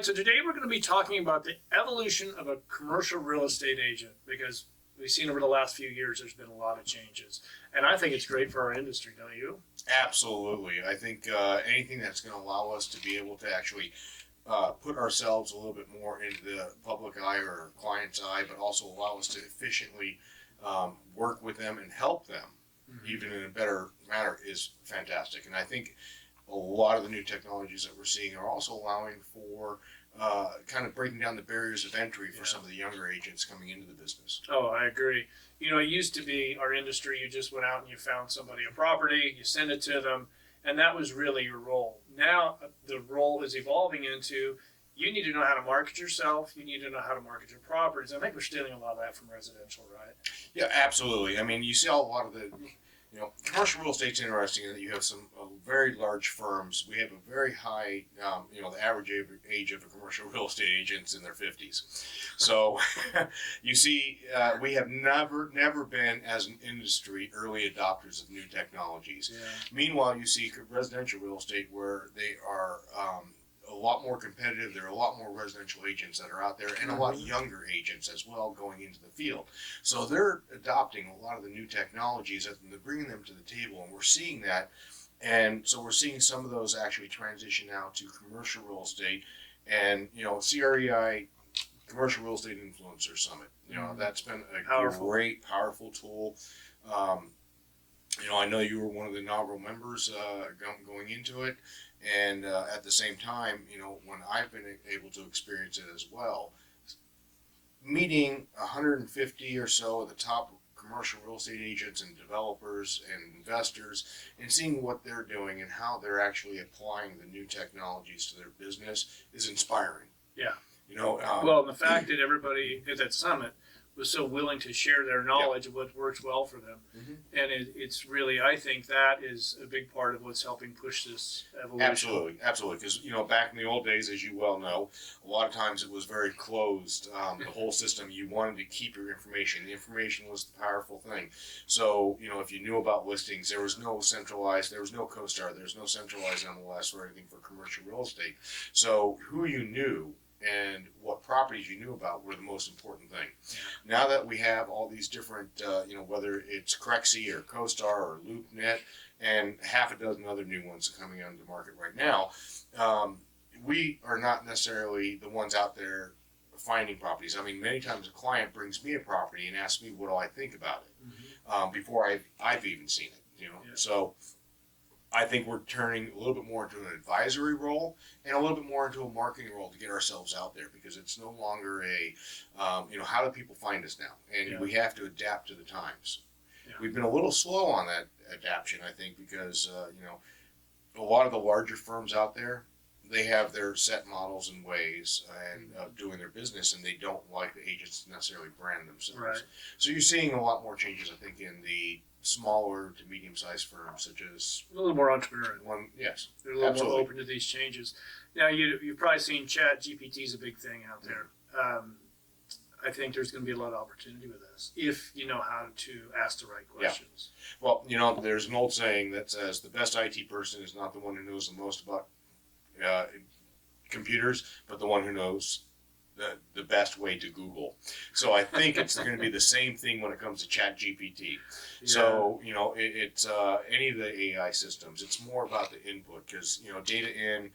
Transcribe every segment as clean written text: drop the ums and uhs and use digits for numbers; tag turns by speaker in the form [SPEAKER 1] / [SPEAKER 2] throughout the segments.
[SPEAKER 1] right, so today we're going to be talking about the evolution of a commercial real estate agent, because we've seen over the last few years there's been a lot of changes. And I think it's great for our industry, don't you?
[SPEAKER 2] Absolutely. I think anything that's going to allow us to be able to actually put ourselves a little bit more into the public eye or client's eye, but also allow us to efficiently work with them and help them even in a better manner is fantastic. And I think a lot of the new technologies that we're seeing are also allowing for kind of breaking down the barriers of entry for some of the younger agents coming into the business.
[SPEAKER 1] Oh, I agree. You know, it used to be our industry, you just went out and you found somebody a property, you send it to them, and that was really your role. Now the role is evolving into you need to know how to market yourself, you need to know how to market your properties. I think we're stealing a lot of that from residential, right?
[SPEAKER 2] Yeah, absolutely. I mean, you see a lot of the, commercial real estate's interesting in that you have some very large firms. We have a very high, the average age of a commercial real estate agent's in their 50s. So you see, we have never been, as an industry, early adopters of new technologies.
[SPEAKER 1] Yeah.
[SPEAKER 2] Meanwhile, you see residential real estate where they are a lot more competitive. There are a lot more residential agents that are out there and a lot younger agents as well going into the field. So they're adopting a lot of the new technologies and they're bringing them to the table, and we're seeing that. And so we're seeing some of those actually transition now to commercial real estate. And, CREI, Commercial Real Estate Influencer Summit, that's been a great, powerful tool. I know you were one of the inaugural members going into it. And at the same time, when I've been able to experience it as well, meeting 150 or so of the top commercial real estate agents and developers and investors and seeing what they're doing and how they're actually applying the new technologies to their business is inspiring.
[SPEAKER 1] Yeah.
[SPEAKER 2] Well,
[SPEAKER 1] and the fact that everybody at that summit was so willing to share their knowledge of what works well for them. And it's really, I think that is a big part of what's helping push this evolution.
[SPEAKER 2] Absolutely. Because, back in the old days, as you well know, a lot of times it was very closed. The whole system, you wanted to keep your information. The information was the powerful thing. So, if you knew about listings, there was no centralized, there was no CoStar, there's no centralized MLS or anything for commercial real estate. So who you knew and what properties you knew about were the most important thing. Now that we have all these different, whether it's CREiummit or CoStar or LoopNet and half a dozen other new ones coming onto the market right now, we are not necessarily the ones out there finding properties. I mean, many times a client brings me a property and asks me what do I think about it before I've even seen it. So I think we're turning a little bit more into an advisory role and a little bit more into a marketing role to get ourselves out there, because it's no longer how do people find us now? And we have to adapt to the times. Yeah. We've been a little slow on that adaptation, I think, because, a lot of the larger firms out there, they have their set models and ways and doing their business, and they don't like the agents to necessarily brand themselves.
[SPEAKER 1] Right.
[SPEAKER 2] So you're seeing a lot more changes, I think, in the smaller to medium-sized firms, such as
[SPEAKER 1] a little more entrepreneurial.
[SPEAKER 2] Yes,
[SPEAKER 1] they're a little more open to these changes. Now, you've probably seen GPT is a big thing out there. I think there's going to be a lot of opportunity with this if you know how to ask the right questions.
[SPEAKER 2] Yeah. Well, there's an old saying that says the best IT person is not the one who knows the most about computers, but the one who knows the best way to Google. So I think it's going to be the same thing when it comes to ChatGPT. Yeah. So, it's any of the AI systems, it's more about the input, because, data in,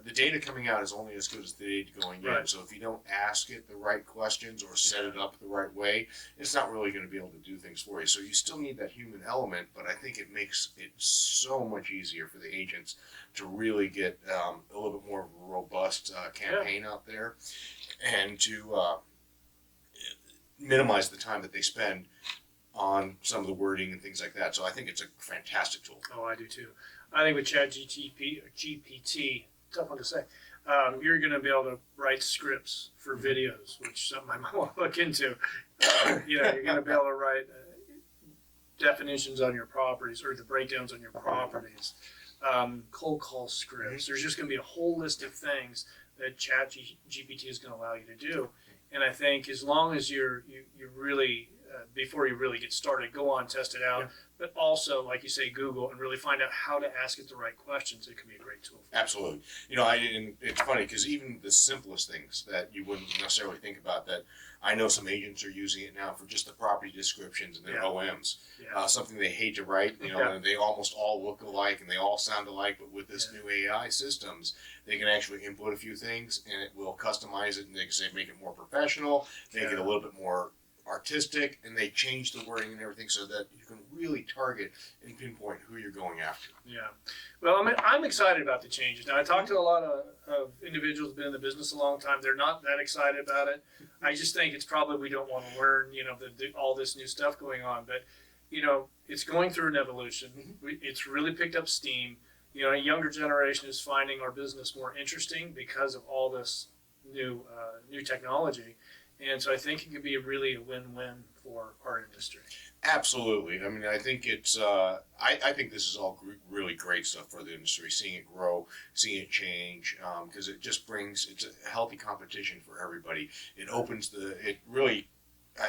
[SPEAKER 2] the data coming out is only as good as the data going in. So if you don't ask it the right questions or set it up the right way, it's not really going to be able to do things for you. So you still need that human element, but I think it makes it so much easier for the agents to really get a little bit more of a robust campaign out there, and to minimize the time that they spend on some of the wording and things like that. So I think it's a fantastic tool.
[SPEAKER 1] Oh, I do too. I think with GPT, tough one to say, you're going to be able to write scripts for videos, which something I might want to look into. You're going to be able to write definitions on your properties, or the breakdowns on your properties, cold call scripts. There's just going to be a whole list of things that ChatGPT is going to allow you to do. And I think as long as you really, before you really get started, go on, test it out.
[SPEAKER 2] Yeah.
[SPEAKER 1] But also, like you say, Google and really find out how to ask it the right questions. It can be a great tool.
[SPEAKER 2] Absolutely. And it's funny because even the simplest things that you wouldn't necessarily think about, that I know some agents are using it now for just the property descriptions and their
[SPEAKER 1] Yeah.
[SPEAKER 2] OMs.
[SPEAKER 1] Yeah.
[SPEAKER 2] Something they hate to write,
[SPEAKER 1] Yeah.
[SPEAKER 2] and they almost all look alike and they all sound alike. But with this
[SPEAKER 1] Yeah.
[SPEAKER 2] new AI systems, they can actually input a few things and it will customize it, and they can say make it more professional, make it a
[SPEAKER 1] Yeah.
[SPEAKER 2] little bit more artistic, and they change the wording and everything so that you can really target and pinpoint who you're going after.
[SPEAKER 1] Yeah. Well, I'm excited about the changes. Now, I talked to a lot of individuals who've been in the business a long time. They're not that excited about it. I just think it's probably we don't want to learn, all this new stuff going on. But, it's going through an evolution. It's really picked up steam. A younger generation is finding our business more interesting because of all this new technology. And so I think it could be really a win-win for our industry.
[SPEAKER 2] Absolutely. I think it's. I think this is all really great stuff for the industry. Seeing it grow, seeing it change, because it just brings it's a healthy competition for everybody. It opens it really.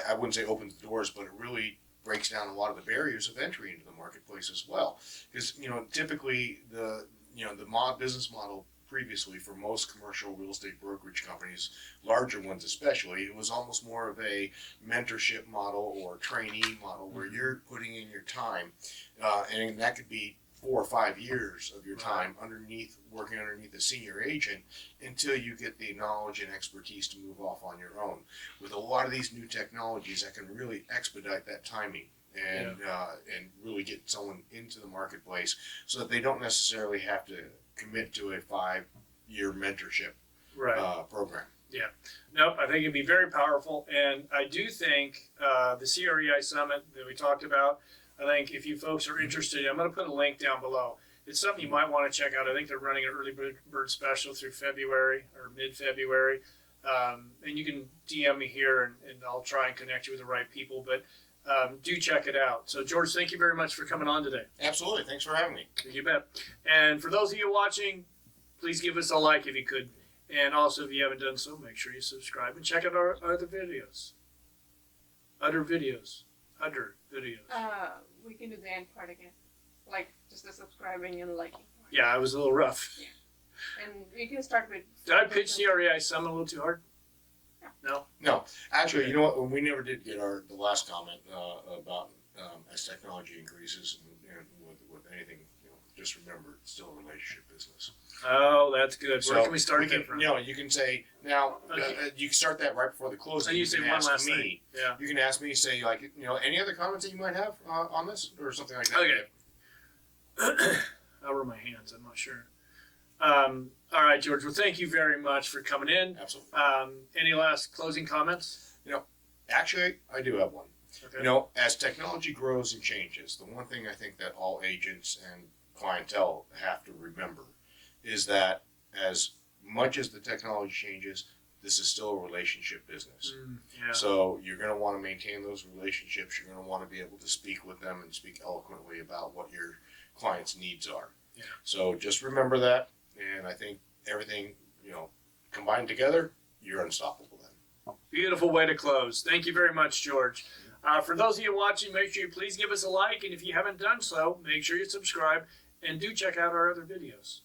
[SPEAKER 2] I wouldn't say opens the doors, but it really breaks down a lot of the barriers of entry into the marketplace as well. Because typically the business model previously for most commercial real estate brokerage companies, larger ones especially, it was almost more of a mentorship model or trainee model where you're putting in your time, and that could be 4 or 5 years of your time working underneath a senior agent until you get the knowledge and expertise to move off on your own. With a lot of these new technologies, that can really expedite that timing and really get someone into the marketplace so that they don't necessarily have to commit to a 5-year mentorship program.
[SPEAKER 1] Yeah. Nope, I think it'd be very powerful. And I do think the CREI Summit that we talked about, I think if you folks are interested, I'm going to put a link down below. It's something you might want to check out. I think they're running an early bird special through February or mid-February. And you can DM me here and I'll try and connect you with the right people. But do check it out. So, George, thank you very much for coming on today.
[SPEAKER 2] Absolutely. Thanks for having me.
[SPEAKER 1] You bet. And for those of you watching, please give us a like if you could. And also, if you haven't done so, make sure you subscribe and check out our other videos. Other videos.
[SPEAKER 3] We can do the end part again. Like just the subscribing and liking part.
[SPEAKER 1] Yeah, it was a little rough.
[SPEAKER 3] Yeah. And you can start with.
[SPEAKER 1] Did I pitch CREI Summit a little too hard? No?
[SPEAKER 2] No. Actually, you know what? We never did get the last comment about as technology increases and with anything, just remember it's still a relationship business.
[SPEAKER 1] Oh, that's good.
[SPEAKER 2] So
[SPEAKER 1] where can we start again from?
[SPEAKER 2] You can say now.
[SPEAKER 1] Okay.
[SPEAKER 2] You can start that right before the closing.
[SPEAKER 1] So you say one last
[SPEAKER 2] me.
[SPEAKER 1] thing. Yeah.
[SPEAKER 2] You can ask me, say any other comments that you might have on this or something like that.
[SPEAKER 1] Okay. I'll rub my hands. I'm not sure. All right, George. Well, thank you very much for coming in.
[SPEAKER 2] Absolutely.
[SPEAKER 1] Any last closing comments?
[SPEAKER 2] Actually, I do have one.
[SPEAKER 1] Okay.
[SPEAKER 2] As technology grows and changes, the one thing I think that all agents and clientele have to remember is that as much as the technology changes, this is still a relationship business.
[SPEAKER 1] Yeah.
[SPEAKER 2] So you're going to want to maintain those relationships. You're going to want to be able to speak with them and speak eloquently about what your client's needs are.
[SPEAKER 1] Yeah.
[SPEAKER 2] So just remember that, and I think everything, combined together, you're unstoppable then.
[SPEAKER 1] Beautiful way to close. Thank you very much, George. For those of you watching, make sure you please give us a like, and if you haven't done so, make sure you subscribe, and do check out our other videos.